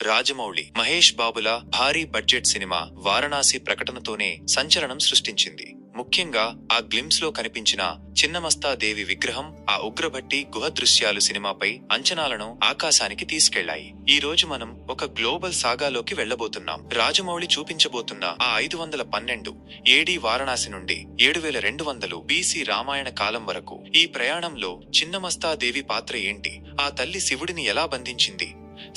రాజమౌళి, మహేష్ బాబుల భారీ budget cinema Varanasi ప్రకటనతోనే సంచలనం సృష్టించింది. ముఖ్యంగా ఆ గ్లిమ్స్ లో కనిపించిన చిన్నమస్తా దేవి విగ్రహం, ఆ ఉగ్రభట్టి గుహ దృశ్యాలు సినిమాపై అంచనాలను ఆకాశానికి తీసుకెళ్లాయి. ఈ రోజు మనం ఒక గ్లోబల్ సాగాలోకి వెళ్లబోతున్నాం. రాజమౌళి చూపించబోతున్న ఆ 512 ఏడీ వారణాసి నుండి 7200 బీసీ రామాయణ కాలం వరకు ఈ ప్రయాణంలో చిన్నమస్తా దేవి పాత్ర ఏంటి, ఆ తల్లి శివుడిని ఎలా బంధించింది,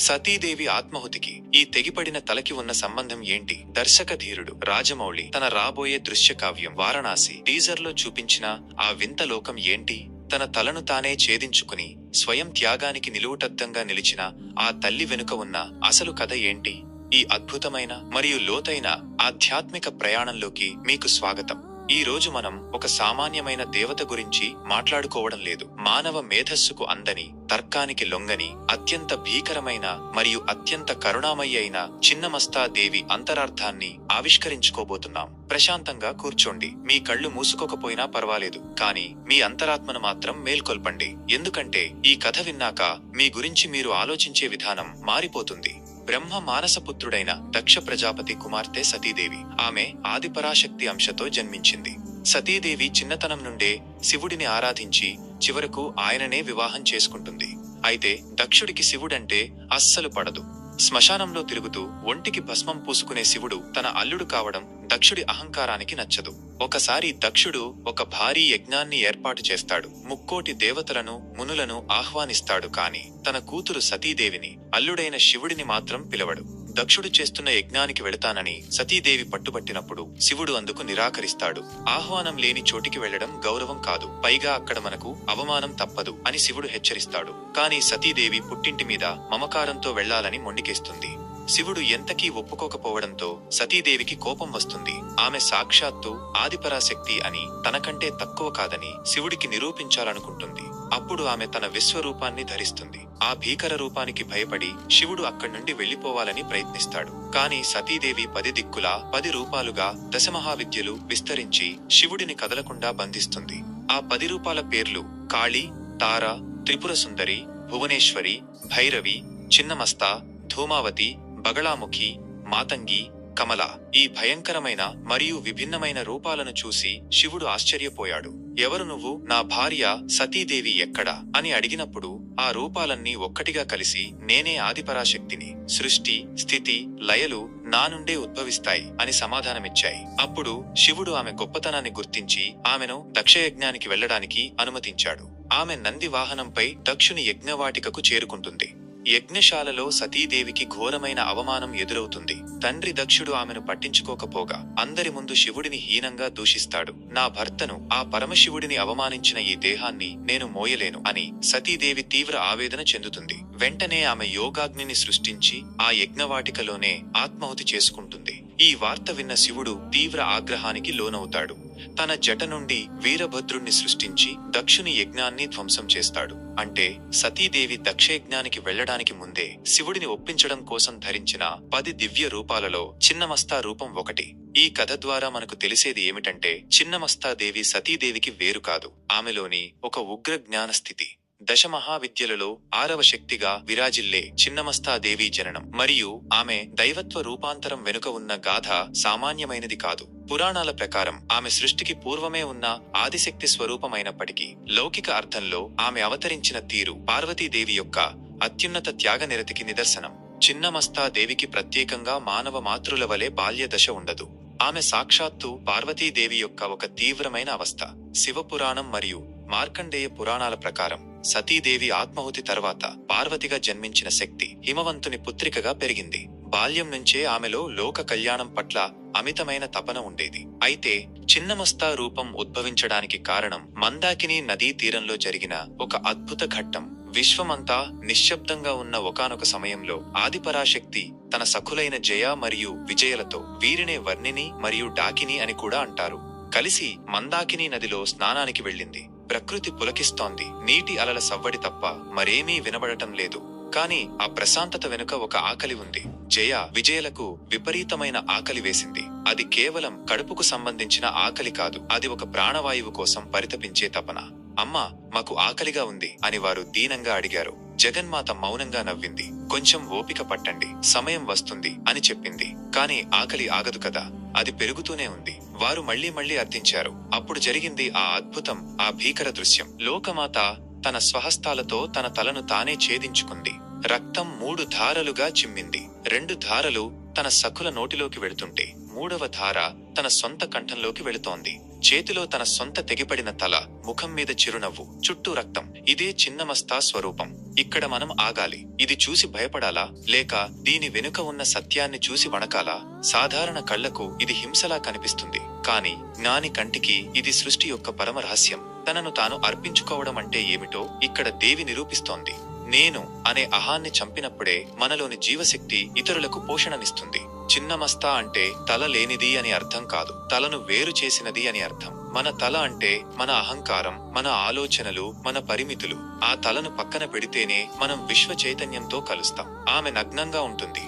సతీదేవి ఆత్మహుతికి ఈ తెగిపడిన తలకి ఉన్న సంబంధం ఏంటి, దర్శక ధీరుడు రాజమౌళి తన రాబోయే దృశ్య కావ్యం వారణాసి టీజర్ లో చూపించిన ఆ వింత లోకం ఏంటి, తన తలను తానే ఛేదించుకుని స్వయం త్యాగానికి నిలువుటద్దంగా నిలిచిన ఆ తల్లి వెనుక ఉన్న అసలు కథ ఏంటి? ఈ అద్భుతమైన మరియు లోతైన ఆధ్యాత్మిక ప్రయాణంలోకి మీకు స్వాగతం. ఈ రోజు మనం ఒక సామాన్యమైన దేవత గురించి మాట్లాడుకోవడం లేదు. మానవ మేధస్సుకు అందని, తర్కానికి లొంగని, అత్యంత భీకరమైన మరియు అత్యంత కరుణామయి అయిన చిన్నమస్తా దేవి అంతరార్థాన్ని ఆవిష్కరించుకోబోతున్నాం. ప్రశాంతంగా కూర్చోండి. మీ కళ్ళు మూసుకోకపోయినా పర్వాలేదు, కానీ మీ అంతరాత్మను మాత్రం మేల్కొల్పండి. ఎందుకంటే ఈ కథ విన్నాక మీ గురించి మీరు ఆలోచించే విధానం మారిపోతుంది. బ్రహ్మ మానసపుత్రుడైన దక్ష ప్రజాపతి కుమార్తె సతీదేవి. ఆమె ఆదిపరాశక్తి అంశతో జన్మించింది. సతీదేవి చిన్నతనం నుండే శివుడిని ఆరాధించి చివరకు ఆయననే వివాహం చేసుకుంటుంది. అయితే దక్షుడికి శివుడంటే అస్సలు పడదు. శ్మశానంలో తిరుగుతూ ఒంటికి భస్మం పూసుకునే శివుడు తన అల్లుడు కావడం దక్షుడి అహంకారానికి నచ్చదు. ఒకసారి దక్షుడు ఒక భారీ యజ్ఞాన్ని ఏర్పాటు చేస్తాడు. 3,000,000 దేవతలను, మునులను ఆహ్వానిస్తాడు. కాని తన కూతురు సతీదేవిని, అల్లుడైన శివుడిని మాత్రం పిలవడు. దక్షుడు చేస్తున్న యజ్ఞానికి వెళతానని సతీదేవి పట్టుబట్టినప్పుడు శివుడు అందుకు నిరాకరిస్తాడు. ఆహ్వానం లేని చోటికి వెళ్లడం గౌరవం కాదు, పైగా అక్కడ మనకు అవమానం తప్పదు అని శివుడు హెచ్చరిస్తాడు. కాని సతీదేవి పుట్టింటి మీద మమకారంతో వెళ్లాలని మొండికేస్తుంది. శివుడు ఎంతకీ ఒప్పుకోకపోవడంతో సతీదేవికి కోపం వస్తుంది. ఆమె సాక్షాత్తు ఆదిపరాశక్తి అని, తనకంటే తక్కువ కాదని శివుడికి నిరూపించాలనుకుంటుంది. అప్పుడు ఆమె తన విశ్వరూపాన్ని ధరిస్తుంది. ఆ భీకర రూపానికి భయపడి శివుడు అక్కడి నుండి వెళ్లిపోవాలని ప్రయత్నిస్తాడు. కాని సతీదేవి 10 దిక్కులా 10 రూపాలుగా దశమహావిద్యలు విస్తరించి శివుడిని కదలకుండా బంధిస్తుంది. ఆ 10 రూపాల పేర్లు కాళీ, తార, త్రిపుర సుందరి, భువనేశ్వరి, భైరవి, చిన్నమస్తా, ధూమావతి, బగళాముఖి, మాతంగి, కమల. ఈ భయంకరమైన మరియు విభిన్నమైన రూపాలను చూసి శివుడు ఆశ్చర్యపోయాడు. ఎవరు నువ్వు? నా భార్య సతీదేవి ఎక్కడా అని అడిగినప్పుడు ఆ రూపాలన్నీ ఒక్కటిగా కలిసి నేనే ఆదిపరాశక్తిని, సృష్టి, స్థితి, లయలు నా నుండే ఉద్భవిస్తాయి అని సమాధానమిచ్చాయి. అప్పుడు శివుడు ఆమె గొప్పతనాన్ని గుర్తించి ఆమెను దక్షయజ్ఞానికి వెళ్లడానికి అనుమతించాడు. ఆమె నంది వాహనంపై దక్షుని యజ్ఞవాటికకు చేరుకుంటుంది. యజ్ఞశాలలో సతీదేవికి ఘోరమైన అవమానం ఎదురవుతుంది. తండ్రి దక్షుడు ఆమెను పట్టించుకోకపోగా అందరి ముందు శివుడిని హీనంగా దూషిస్తాడు. నా భర్తను, ఆ పరమశివుడిని అవమానించిన ఈ దేహాన్ని నేను మోయలేను అని సతీదేవి తీవ్ర ఆవేదన చెందుతుంది. వెంటనే ఆమె యోగాగ్నిని సృష్టించి ఆ యజ్ఞవాటికలోనే ఆత్మాహుతి చేసుకుంటుంది. ఈ వార్త విన్న శివుడు తీవ్ర ఆగ్రహానికి లోనవుతాడు. తన జట నుండి వీరభద్రుణ్ణి సృష్టించి దక్షుని యజ్ఞాన్ని ధ్వంసం చేస్తాడు. అంటే సతీదేవి దక్షయజ్ఞానికి వెళ్లడానికి ముందే శివుడిని ఒప్పించడం కోసం ధరించిన 10 దివ్య రూపాలలో చిన్నమస్తా రూపం ఒకటి. ఈ కథ ద్వారా మనకు తెలిసేది ఏమిటంటే చిన్నమస్తాదేవి సతీదేవికి వేరు కాదు. ఆమెలోని ఒక ఉగ్ర జ్ఞాన స్థితి. దశమహావిద్యలలో 6వ శక్తిగా విరాజిల్లే చిన్నమస్తాదేవి జననం మరియు ఆమె దైవత్వ రూపాంతరం వెనుక ఉన్న గాథ సామాన్యమైనది కాదు. పురాణాల ప్రకారం ఆమె సృష్టికి పూర్వమే ఉన్న ఆదిశక్తి స్వరూపమైనప్పటికీ లౌకిక అర్థంలో ఆమె అవతరించిన తీరు పార్వతీదేవి యొక్క అత్యున్నత త్యాగనిరతికి నిదర్శనం. చిన్నమస్తాదేవికి ప్రత్యేకంగా మానవ మాతృల వలె బాల్య దశ ఉండదు. ఆమె సాక్షాత్తు పార్వతీదేవి యొక్క ఒక తీవ్రమైన అవస్థ. శివపురాణం మరియు మార్కండేయ పురాణాల ప్రకారం సతీదేవి ఆత్మాహుతి తర్వాత పార్వతిగా జన్మించిన శక్తి హిమవంతుని పుత్రికగా పెరిగింది. బాల్యం నుంచే ఆమెలో లోక కళ్యాణం పట్ల అమితమైన తపన ఉండేది. అయితే చిన్నమస్తా రూపం ఉద్భవించడానికి కారణం మందాకిని నదీ తీరంలో జరిగిన ఒక అద్భుత ఘట్టం. విశ్వమంతా నిశ్శబ్దంగా ఉన్న ఒకానొక సమయంలో ఆదిపరాశక్తి తన సఖులైన జయ మరియు విజయలతో, వీరినే వర్ణిని మరియు డాకిని అని కూడా అంటారు, కలిసి మందాకిని నదిలో స్నానానికి వెళ్ళింది. ప్రకృతి పులకిస్తోంది. నీటి అలల సవ్వడి తప్ప మరేమీ వినబడటం లేదు. కాని ఆ ప్రశాంతత వెనుక ఒక ఆకలి ఉంది. జయ, విజయలకు విపరీతమైన ఆకలి వేసింది. అది కేవలం కడుపుకు సంబంధించిన ఆకలి కాదు, అది ఒక ప్రాణవాయువు కోసం పరితపించే తపన. అమ్మా, మాకు ఆకలిగా ఉంది అని వారు దీనంగా అడిగారు. జగన్మాత మౌనంగా నవ్వింది. కొంచెం ఓపిక పట్టండి, సమయం వస్తుంది అని చెప్పింది. కాని ఆకలి ఆగదు కదా, అది పెరుగుతూనే ఉంది. వారు మళ్లీ మళ్లీ అర్థించారు. అప్పుడు జరిగింది ఆ అద్భుతం, ఆ భీకర దృశ్యం. లోకమాత తన స్వహస్తాలతో తన తలను తానే ఛేదించుకుంది. రక్తం 3 ధారలుగా చిమ్మింది. 2 ధారలు తన సఖుల నోటిలోకి వెళుతుంటే 3వ ధార తన సొంత కంఠంలోకి వెళుతోంది. చేతిలో తన సొంత తెగిపడిన తల, ముఖం మీద చిరునవ్వు, చుట్టూ రక్తం. ఇదే చిన్నమస్తా స్వరూపం. ఇక్కడ మనం ఆగాలి. ఇది చూసి భయపడాలా, లేక దీని వెనుక ఉన్న సత్యాన్ని చూసి వణకాలా? సాధారణ కళ్లకు ఇది హింసలా కనిపిస్తుంది, కాని జ్ఞాని కంటికి ఇది సృష్టి యొక్క పరమ రహస్యం. తనను తాను అర్పించుకోవడం అంటే ఏమిటో ఇక్కడ దేవి నిరూపిస్తోంది. నేను అనే అహాన్ని చంపినప్పుడే మనలోని జీవశక్తి ఇతరులకు పోషణనిస్తుంది. చిన్నమస్తా అంటే తల లేనిది అని అర్థం కాదు, తలను వేరు చేసినది అని అర్థం. మన తల అంటే మన అహంకారం, మన ఆలోచనలు, మన పరిమితులు. ఆ తలను పక్కన పెడితేనే మనం విశ్వ చైతన్యంతో కలుస్తాం. ఆమె నగ్నంగా ఉంటుంది.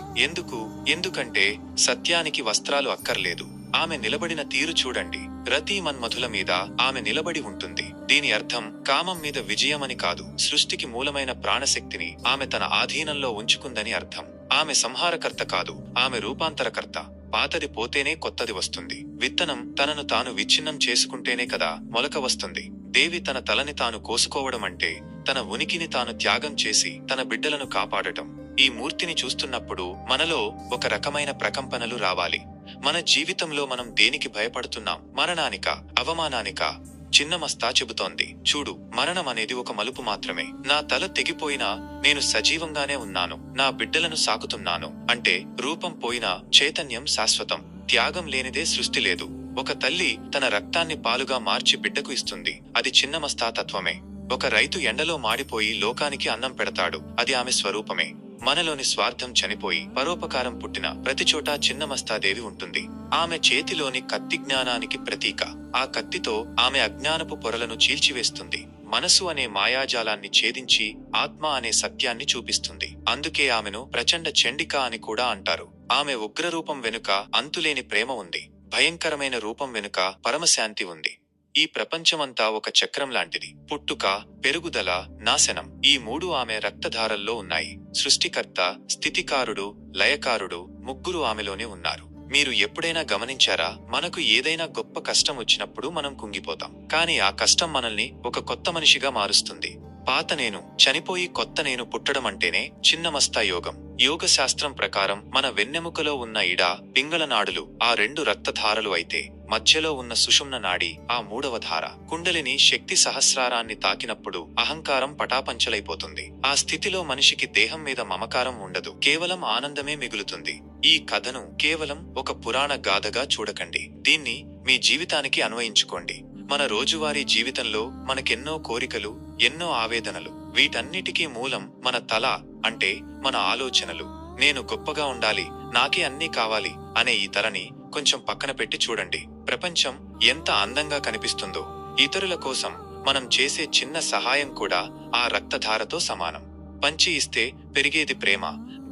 ఎందుకంటే సత్యానికి వస్త్రాలు అక్కర్లేదు. ఆమె నిలబడిన తీరు చూడండి. రతి మన్మధుల మీద ఆమె నిలబడి ఉంటుంది. దీని అర్థం కామం మీద విజయమని కాదు, సృష్టికి మూలమైన ప్రాణశక్తిని ఆమె తన ఆధీనంలో ఉంచుకుందని అర్థం. ఆమె సంహారకర్త కాదు, ఆమె రూపాంతరకర్త. పాతది పోతేనే కొత్తది వస్తుంది. విత్తనం తనను తాను విచ్ఛిన్నం చేసుకుంటేనే కదా మొలక వస్తుంది. దేవి తన తలని తాను కోసుకోవడం అంటే తన ఉనికిని తాను త్యాగం చేసి తన బిడ్డలను కాపాడటం. ఈ మూర్తిని చూస్తున్నప్పుడు మనలో ఒక రకమైన ప్రకంపనలు రావాలి. మన జీవితంలో మనం దేనికి భయపడుతున్నాం? మరణానికా, అవమానానికా? చిన్నమస్తా చెబుతోంది, చూడు, మరణం అనేది ఒక మలుపు మాత్రమే. నా తల తెగిపోయినా నేను సజీవంగానే ఉన్నాను, నా బిడ్డలను సాకుతున్నాను. అంటే రూపం పోయినా చైతన్యం శాశ్వతం. త్యాగం లేనిదే సృష్టి లేదు. ఒక తల్లి తన రక్తాన్ని పాలుగా మార్చి బిడ్డకు ఇస్తుంది, అది చిన్నమస్తా తత్వమే. ఒక రైతు ఎండలో మాడిపోయి లోకానికి అన్నం పెడతాడు, అది ఆమె స్వరూపమే. మనలోని స్వార్థం చనిపోయి పరోపకారం పుట్టిన ప్రతిచోటా చిన్నమస్తాదేవి ఉంటుంది. ఆమె చేతిలోని కత్తి జ్ఞానానికి ప్రతీక. ఆ కత్తితో ఆమె అజ్ఞానపు పొరలను చీల్చివేస్తుంది. మనసు అనే మాయాజాలాన్ని ఛేదించి ఆత్మ అనే సత్యాన్ని చూపిస్తుంది. అందుకే ఆమెను ప్రచండ చండిక అని కూడా అంటారు. ఆమె ఉగ్రరూపం వెనుక అంతులేని ప్రేమ ఉంది. భయంకరమైన రూపం వెనుక పరమశాంతి ఉంది. ఈ ప్రపంచమంతా ఒక చక్రం లాంటిది. పుట్టుక, పెరుగుదల, నాశనం, ఈ 3 ఆమె రక్తధారల్లో ఉన్నాయి. సృష్టికర్త, స్థితికారుడు, లయకారుడు ముగ్గురు ఆమెలోనే ఉన్నారు. మీరు ఎప్పుడైనా గమనించారా? మనకు ఏదైనా గొప్ప కష్టం వచ్చినప్పుడు మనం కుంగిపోతాం. కానీ ఆ కష్టం మనల్ని ఒక కొత్త మనిషిగా మారుస్తుంది. పాత నేను చనిపోయి కొత్త నేను పుట్టడం అంటేనే చిన్నమస్తా యోగం. యోగ శాస్త్రం ప్రకారం మన వెన్నెముకలో ఉన్న ఇడ, పింగళ నాడులు ఆ 2 రక్తధారలు అయితే, మధ్యలో ఉన్న సుషుమ్న నాడి ఆ 3వ ధార. కుండలిని శక్తి సహస్రారాన్ని తాకినప్పుడు అహంకారం పటాపంచలైపోతుంది. ఆ స్థితిలో మనిషికి దేహం మీద మమకారం ఉండదు, కేవలం ఆనందమే మిగులుతుంది. ఈ కథను కేవలం ఒక పురాణ గాథగా చూడకండి, దీన్ని మీ జీవితానికి అన్వయించుకోండి. మన రోజువారీ జీవితంలో మనకెన్నో కోరికలు, ఎన్నో ఆవేదనలు. వీటన్నిటికీ మూలం మన తల, అంటే మన ఆలోచనలు. నేను గొప్పగా ఉండాలి, నాకే అన్నీ కావాలి అనే ఈ తలని కొంచెం పక్కన పెట్టి చూడండి. ప్రపంచం ఎంత అందంగా కనిపిస్తుందో. ఇతరుల కోసం మనం చేసే చిన్న సహాయం కూడా ఆ రక్తధారతో సమానం. పంచి ఇస్తే పెరిగేది ప్రేమ,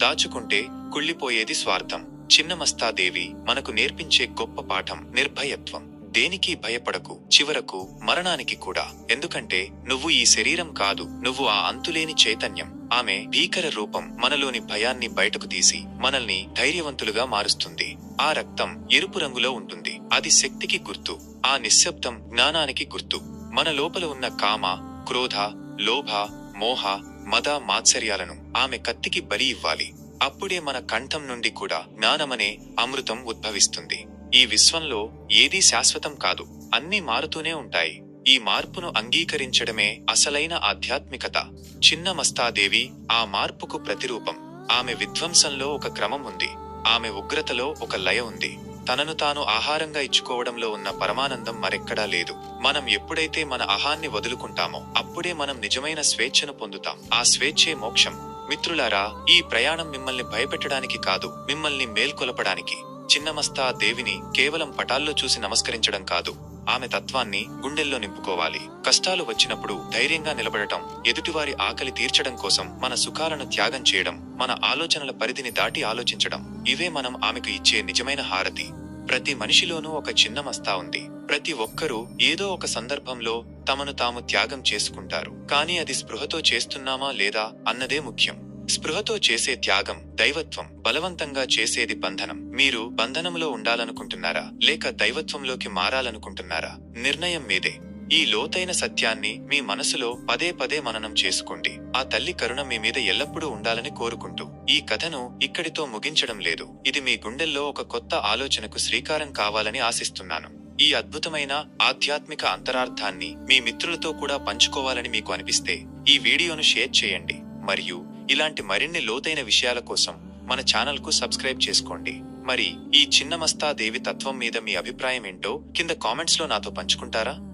దాచుకుంటే కుళ్ళిపోయేది స్వార్థం. చిన్నమస్తాదేవి మనకు నేర్పించే గొప్ప పాఠం నిర్భయత్వం. దేనికి భయపడకు, చివరకు మరణానికి కూడా. ఎందుకంటే నువ్వు ఈ శరీరం కాదు, నువ్వు ఆ అంతులేని చైతన్యం. ఆమె భీకర రూపం మనలోని భయాన్ని బయటకు తీసి మనల్ని ధైర్యవంతులుగా మారుస్తుంది. ఆ రక్తం ఎరుపు రంగులో ఉంటుంది, అది శక్తికి గుర్తు. ఆ నిశ్శబ్దం జ్ఞానానికి గుర్తు. మన లోపల ఉన్న కామ, క్రోధ, లోభ, మోహ, మద, మాత్సర్యాలను ఆమె కత్తికి బలి ఇవ్వాలి. అప్పుడే మన కంఠం నుండి కూడా జ్ఞానమనే అమృతం ఉద్భవిస్తుంది. ఈ విశ్వంలో ఏదీ శాశ్వతం కాదు, అన్నీ మారుతూనే ఉంటాయి. ఈ మార్పును అంగీకరించడమే అసలైన ఆధ్యాత్మికత. చిన్నమస్తాదేవి ఆ మార్పుకు ప్రతిరూపం. ఆమె విధ్వంసంలో ఒక క్రమం ఉంది, ఆమె ఉగ్రతలో ఒక లయ ఉంది. తనను తాను ఆహారంగా ఇచ్చుకోవడంలో ఉన్న పరమానందం మరెక్కడా లేదు. మనం ఎప్పుడైతే మన అహాన్ని వదులుకుంటామో అప్పుడే మనం నిజమైన స్వేచ్ఛను పొందుతాం. ఆ స్వేచ్ఛే మోక్షం. మిత్రులారా, ఈ ప్రయాణం మిమ్మల్ని భయపెట్టడానికి కాదు, మిమ్మల్ని మేల్కొలపడానికి. చిన్నమస్తా దేవిని కేవలం పటాల్లో చూసి నమస్కరించడం కాదు, ఆమె తత్వాన్ని గుండెల్లో నింపుకోవాలి. కష్టాలు వచ్చినప్పుడు ధైర్యంగా నిలబడటం, ఎదుటివారి ఆకలి తీర్చడం కోసం మన సుఖాలను త్యాగం చేయడం, మన ఆలోచనల పరిధిని దాటి ఆలోచించడం, ఇవే మనం ఆమెకు ఇచ్చే నిజమైన హారతి. ప్రతి మనిషిలోనూ ఒక చిన్న మస్తా ఉంది. ప్రతి ఒక్కరూ ఏదో ఒక సందర్భంలో తమను తాము త్యాగం చేసుకుంటారు. కానీ అది స్పృహతో చేస్తున్నామా లేదా అన్నదే ముఖ్యం. స్పృహతో చేసే త్యాగం దైవత్వం, బలవంతంగా చేసేది బంధనం. మీరు బంధనంలో ఉండాలనుకుంటున్నారా లేక దైవత్వంలోకి మారాలనుకుంటున్నారా? నిర్ణయం మీదే. ఈ లోతైన సత్యాన్ని మీ మనసులో పదే పదే మననం చేసుకోండి. ఆ తల్లి కరుణ మీ మీద ఎల్లప్పుడూ ఉండాలని కోరుకుంటూ ఈ కథను ఇక్కడితో ముగించడం లేదు. ఇది మీ గుండెల్లో ఒక కొత్త ఆలోచనకు శ్రీకారం కావాలని ఆశిస్తున్నాను. ఈ అద్భుతమైన ఆధ్యాత్మిక అంతరార్థాన్ని మీ మిత్రులతో కూడా పంచుకోవాలని మీకు అనిపిస్తే ఈ వీడియోను షేర్ చేయండి. మరియు ఇలాంటి మరిన్ని లోతైన విషయాల కోసం మన ఛానల్ కు సబ్స్క్రైబ్ చేసుకోండి. మరి ఈ చిన్నమస్తా దేవి తత్వం మీద మీ అభిప్రాయం ఏంటో కింద కామెంట్స్ లో నాతో పంచుకుంటారా?